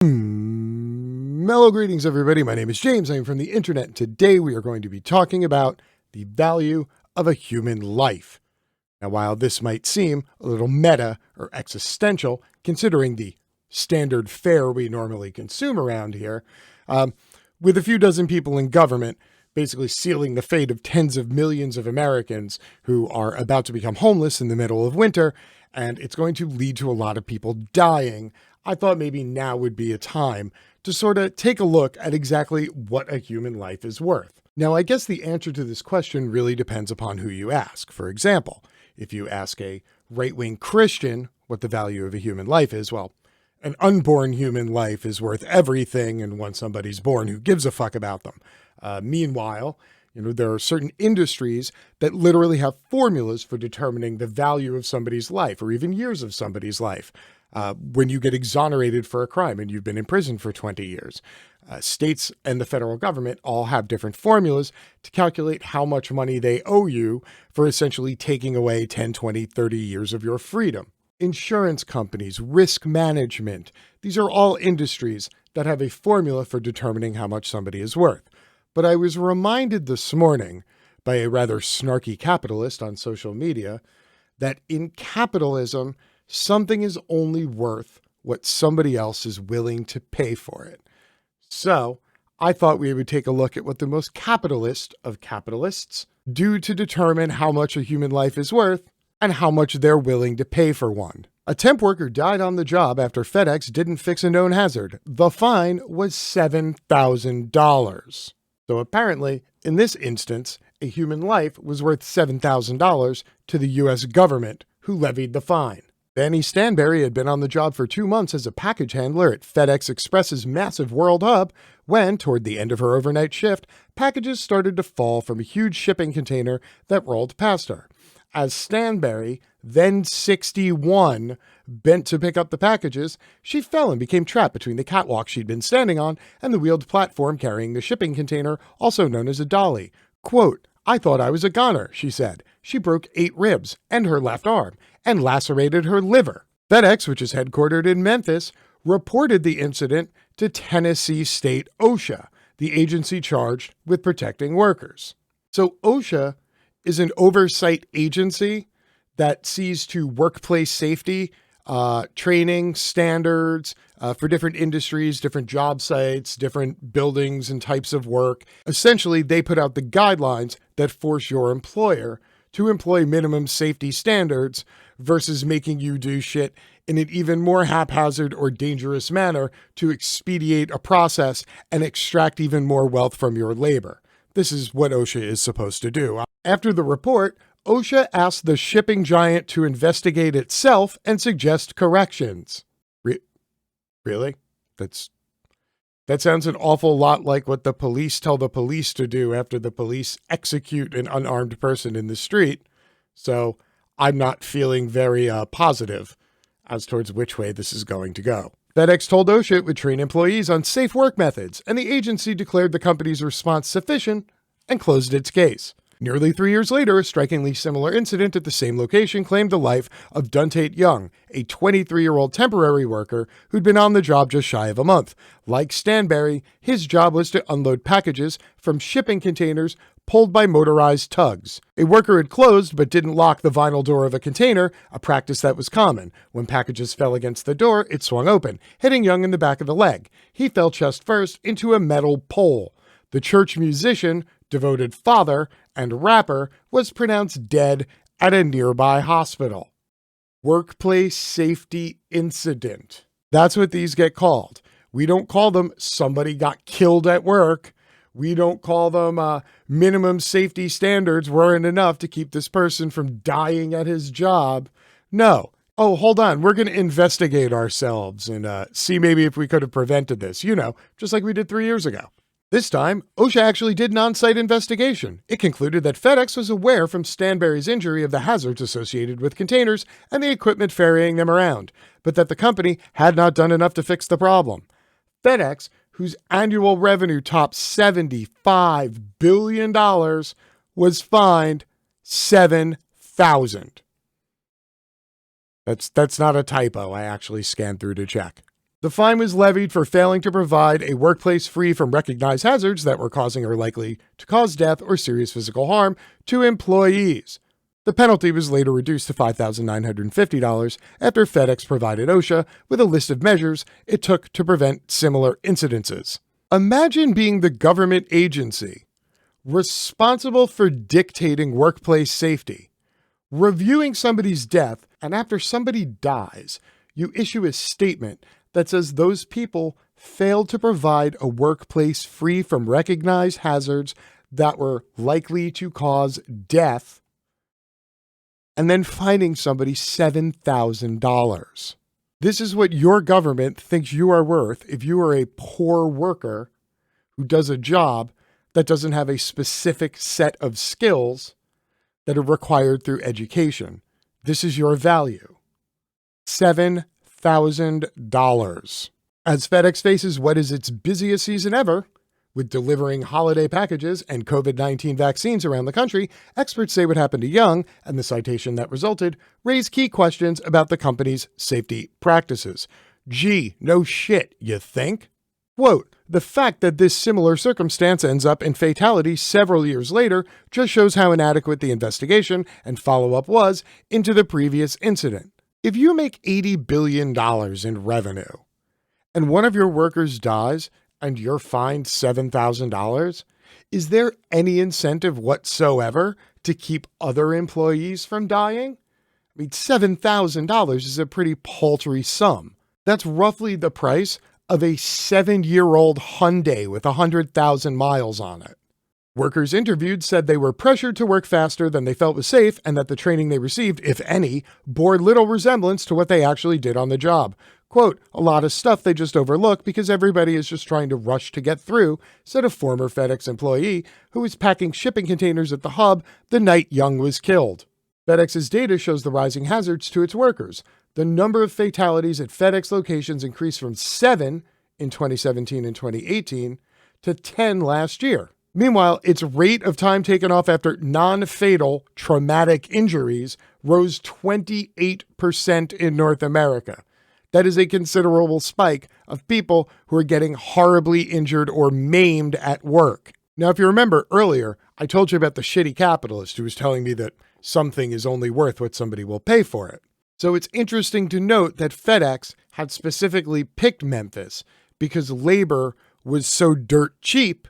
Mellow greetings, everybody. My name is James. I am from the internet, and today we are going to be talking about the value of a human life. Now, while this might seem a little meta or existential, considering the standard fare we normally consume around here, with a few dozen people in government basically sealing the fate of tens of millions of Americans who are about to become homeless in the middle of winter, and it's going to lead to a lot of people dying, I thought maybe now would be a time to sort of take a look at exactly what a human life is worth. Now, I guess the answer to this question really depends upon who you ask. For example, if you ask a right-wing Christian what the value of a human life is, well, an unborn human life is worth everything, and once somebody's born, who gives a fuck about them? Meanwhile, there are certain industries that literally have formulas for determining the value of somebody's life or even years of somebody's life. When you get exonerated for a crime and you've been in prison for 20 years. States and the federal government all have different formulas to calculate how much money they owe you for essentially taking away 10, 20, 30 years of your freedom. Insurance companies, risk management, these are all industries that have a formula for determining how much somebody is worth. But I was reminded this morning by a rather snarky capitalist on social media that in capitalism, something is only worth what somebody else is willing to pay for it. So I thought we would take a look at what the most capitalist of capitalists do to determine how much a human life is worth and how much they're willing to pay for one. A temp worker died on the job after FedEx didn't fix a known hazard. The fine was $7,000. So apparently, in this instance, a human life was worth $7,000 to the U.S. government, who levied the fine. Danny Stanberry had been on the job for 2 months as a package handler at FedEx Express's massive world hub when, toward the end of her overnight shift, packages started to fall from a huge shipping container that rolled past her. As Stanberry, then 61, bent to pick up the packages, she fell and became trapped between the catwalk she'd been standing on and the wheeled platform carrying the shipping container, also known as a dolly. Quote, "I thought I was a goner," she said. She broke 8 ribs and her left arm and lacerated her liver. FedEx, which is headquartered in Memphis, reported the incident to Tennessee State OSHA, the agency charged with protecting workers. So OSHA is an oversight agency that sees to workplace safety, training standards for different industries, different job sites, different buildings and types of work. Essentially, they put out the guidelines that force your employer to employ minimum safety standards versus making you do shit in an even more haphazard or dangerous manner to expedite a process and extract even more wealth from your labor. This is what OSHA is supposed to do. After the report, OSHA asked the shipping giant to investigate itself and suggest corrections. Really? That sounds an awful lot like what the police tell the police to do after the police execute an unarmed person in the street. So I'm not feeling very positive as towards which way this is going to go. FedEx told OSHA it would train employees on safe work methods, and the agency declared the company's response sufficient and closed its case. Nearly 3 years later, a strikingly similar incident at the same location claimed the life of Duntate Young, a 23-year-old temporary worker who'd been on the job just shy of a month. Like Stanberry, his job was to unload packages from shipping containers pulled by motorized tugs. A worker had closed but didn't lock the vinyl door of a container, a practice that was common. When packages fell against the door, it swung open, hitting Young in the back of the leg. He fell chest first into a metal pole. The church musician, devoted father, and rapper was pronounced dead at a nearby hospital. Workplace safety incident. That's what these get called. We don't call them somebody got killed at work. We don't call them minimum safety standards weren't enough to keep this person from dying at his job. No. Oh, hold on. We're going to investigate ourselves and see maybe if we could have prevented this, just like we did 3 years ago. This time, OSHA actually did an on-site investigation. It concluded that FedEx was aware from Stanberry's injury of the hazards associated with containers and the equipment ferrying them around, but that the company had not done enough to fix the problem. FedEx, whose annual revenue topped $75 billion, was fined $7,000. That's not a typo. I actually scanned through to check. The fine was levied for failing to provide a workplace free from recognized hazards that were causing or likely to cause death or serious physical harm to employees. The penalty was later reduced to $5,950 after FedEx provided OSHA with a list of measures it took to prevent similar incidences. Imagine being the government agency responsible for dictating workplace safety, reviewing somebody's death, and after somebody dies, you issue a statement that says those people failed to provide a workplace free from recognized hazards that were likely to cause death, and then fining somebody $7,000. This is what your government thinks you are worth if you are a poor worker who does a job that doesn't have a specific set of skills that are required through education. This is your value. $7,000. As FedEx faces what is its busiest season ever, with delivering holiday packages and COVID-19 vaccines around the country, experts say what happened to Young and the citation that resulted raise key questions about the company's safety practices. Gee, no shit, you think? Quote, the fact that this similar circumstance ends up in fatality several years later just shows how inadequate the investigation and follow-up was into the previous incident. If you make $80 billion in revenue and one of your workers dies and you're fined $7,000, is there any incentive whatsoever to keep other employees from dying? I mean, $7,000 is a pretty paltry sum. That's roughly the price of a 7-year-old Hyundai with 100,000 miles on it. Workers interviewed said they were pressured to work faster than they felt was safe and that the training they received, if any, bore little resemblance to what they actually did on the job. Quote, a lot of stuff they just overlook because everybody is just trying to rush to get through, said a former FedEx employee who was packing shipping containers at the hub the night Young was killed. FedEx's data shows the rising hazards to its workers. The number of fatalities at FedEx locations increased from 7 in 2017 and 2018 to 10 last year. Meanwhile, its rate of time taken off after non-fatal traumatic injuries rose 28% in North America. That is a considerable spike of people who are getting horribly injured or maimed at work. Now, if you remember earlier, I told you about the shitty capitalist who was telling me that something is only worth what somebody will pay for it. So it's interesting to note that FedEx had specifically picked Memphis because labor was so dirt cheap,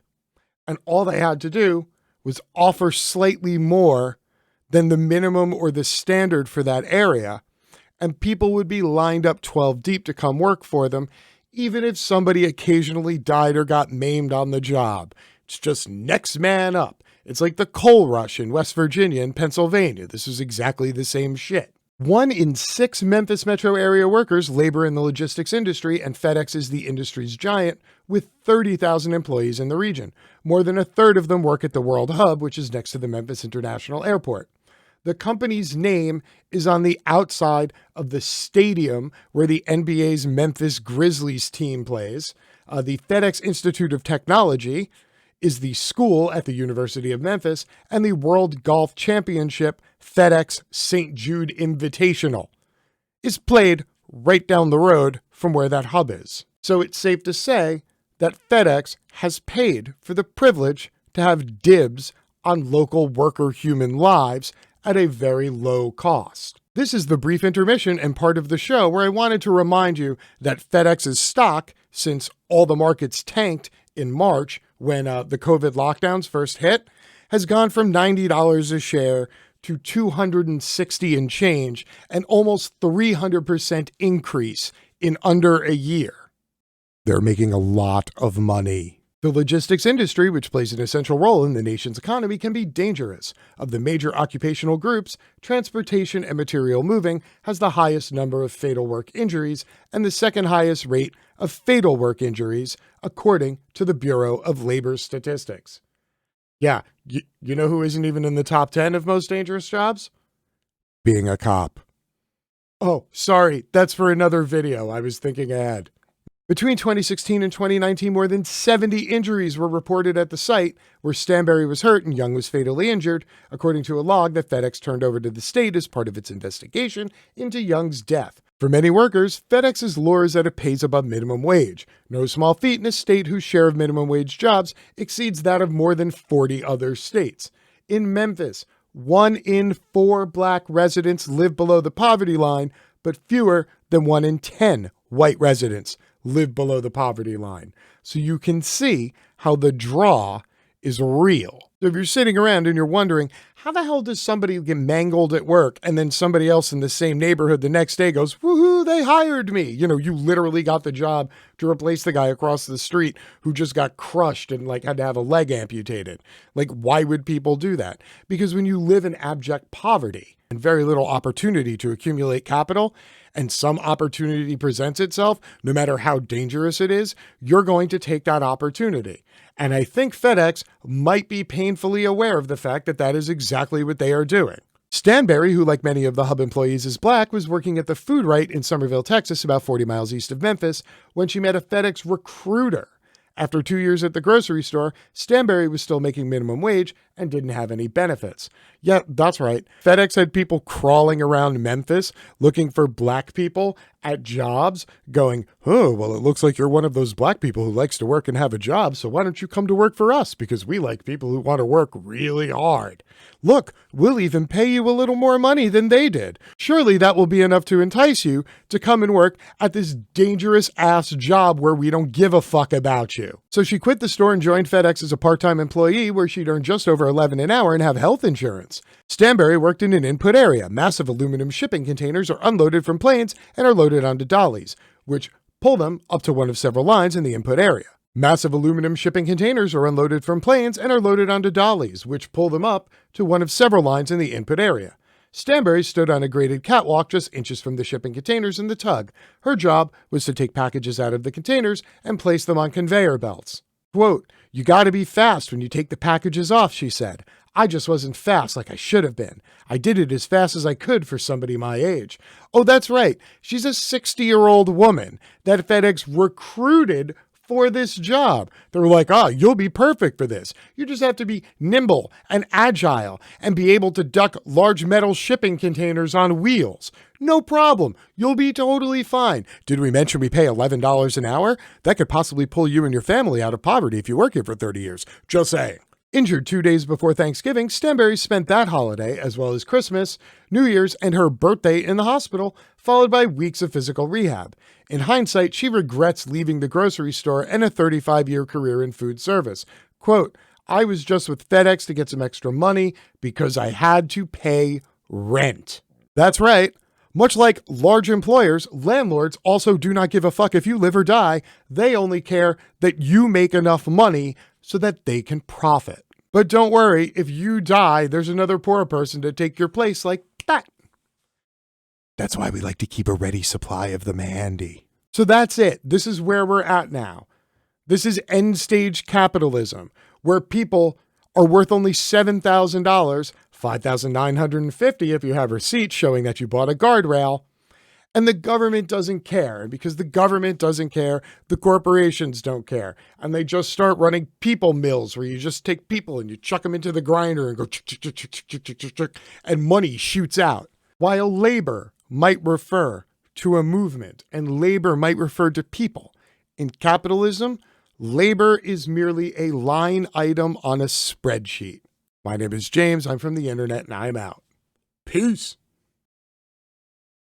and all they had to do was offer slightly more than the minimum or the standard for that area, and people would be lined up 12 deep to come work for them, even if somebody occasionally died or got maimed on the job. It's just next man up. It's like the coal rush in West Virginia and Pennsylvania. This is exactly the same shit. 1 in 6 Memphis metro area workers labor in the logistics industry, and FedEx is the industry's giant with 30,000 employees in the region. More than a third of them work at the World Hub, which is next to the Memphis International Airport. The company's name is on the outside of the stadium where the NBA's Memphis Grizzlies team plays. The FedEx Institute of Technology is the school at the University of Memphis, and the World Golf Championship FedEx St. Jude Invitational is played right down the road from where that hub is. So it's safe to say that FedEx has paid for the privilege to have dibs on local worker human lives at a very low cost. This is the brief intermission and part of the show where I wanted to remind you that FedEx's stock, since all the markets tanked in March when the COVID lockdowns first hit, has gone from $90 a share to $260 and change, an almost 300% increase in under a year. They're making a lot of money. The logistics industry, which plays an essential role in the nation's economy, can be dangerous. Of the major occupational groups, transportation and material moving has the highest number of fatal work injuries and the second highest rate of fatal work injuries, according to the Bureau of Labor Statistics. Yeah, you know who isn't even in the top 10 of most dangerous jobs? Being a cop. Oh, sorry, that's for another video. I was thinking ahead. Between 2016 and 2019, more than 70 injuries were reported at the site where Stanberry was hurt and Young was fatally injured, according to a log that FedEx turned over to the state as part of its investigation into Young's death. For many workers, FedEx's lure is that it pays above minimum wage. No small feat in a state whose share of minimum wage jobs exceeds that of more than 40 other states. In Memphis, 1 in 4 black residents live below the poverty line, but fewer than 1 in 10 white residents live below the poverty line. So you can see how the draw is real. So if you're sitting around and you're wondering, how the hell does somebody get mangled at work and then somebody else in the same neighborhood the next day goes, woohoo, they hired me. You literally got the job to replace the guy across the street who just got crushed and had to have a leg amputated. Why would people do that? Because when you live in abject poverty and very little opportunity to accumulate capital, and some opportunity presents itself, no matter how dangerous it is, you're going to take that opportunity. And I think FedEx might be painfully aware of the fact that that is exactly what they are doing. Stanberry, who like many of the hub employees is black, was working at the Food Right in Somerville, Texas, about 40 miles east of Memphis, when she met a FedEx recruiter. After 2 years at the grocery store, Stanberry was still making minimum wage and didn't have any benefits. Yeah, that's right. FedEx had people crawling around Memphis looking for black people at jobs going, oh, well, it looks like you're one of those black people who likes to work and have a job, so why don't you come to work for us? Because we like people who want to work really hard. Look, we'll even pay you a little more money than they did. Surely that will be enough to entice you to come and work at this dangerous ass job where we don't give a fuck about you. So she quit the store and joined FedEx as a part-time employee where she'd earn just over $11 an hour and have health insurance. Stanberry worked in an input area. Massive aluminum shipping containers are unloaded from planes and are loaded onto dollies, which pull them up to one of several lines in the input area. Massive aluminum shipping containers are unloaded from planes and are loaded onto dollies, which pull them up to one of several lines in the input area. Stanberry stood on a graded catwalk just inches from the shipping containers in the tug. Her job was to take packages out of the containers and place them on conveyor belts. Quote, "You gotta be fast when you take the packages off," she said. "I just wasn't fast like I should have been. I did it as fast as I could for somebody my age." Oh, that's right. She's a 60-year-old woman that FedEx recruited for this job. They're like, you'll be perfect for this. You just have to be nimble and agile and be able to duck large metal shipping containers on wheels. No problem. You'll be totally fine. Did we mention we pay $11 an hour? That could possibly pull you and your family out of poverty if you work here for 30 years. Just saying. Injured 2 days before Thanksgiving, Stanberry spent that holiday, as well as Christmas, New Year's, and her birthday in the hospital, followed by weeks of physical rehab. In hindsight, she regrets leaving the grocery store and a 35-year career in food service. Quote, "I was just with FedEx to get some extra money because I had to pay rent." That's right. Much like large employers, landlords also do not give a fuck if you live or die. They only care that you make enough money so that they can profit. But don't worry, if you die, there's another poor person to take your place like that. That's why we like to keep a ready supply of them handy. So that's it. This is where we're at now. This is end stage capitalism, where people are worth only $7,000, $5,950 if you have receipts showing that you bought a guardrail, and the government doesn't care. And because the government doesn't care, the corporations don't care. And they just start running people mills where you just take people and you chuck them into the grinder and go and money shoots out. While labor might refer to a movement and labor might refer to people, in capitalism, labor is merely a line item on a spreadsheet. My name is James. I'm from the internet and I'm out. Peace.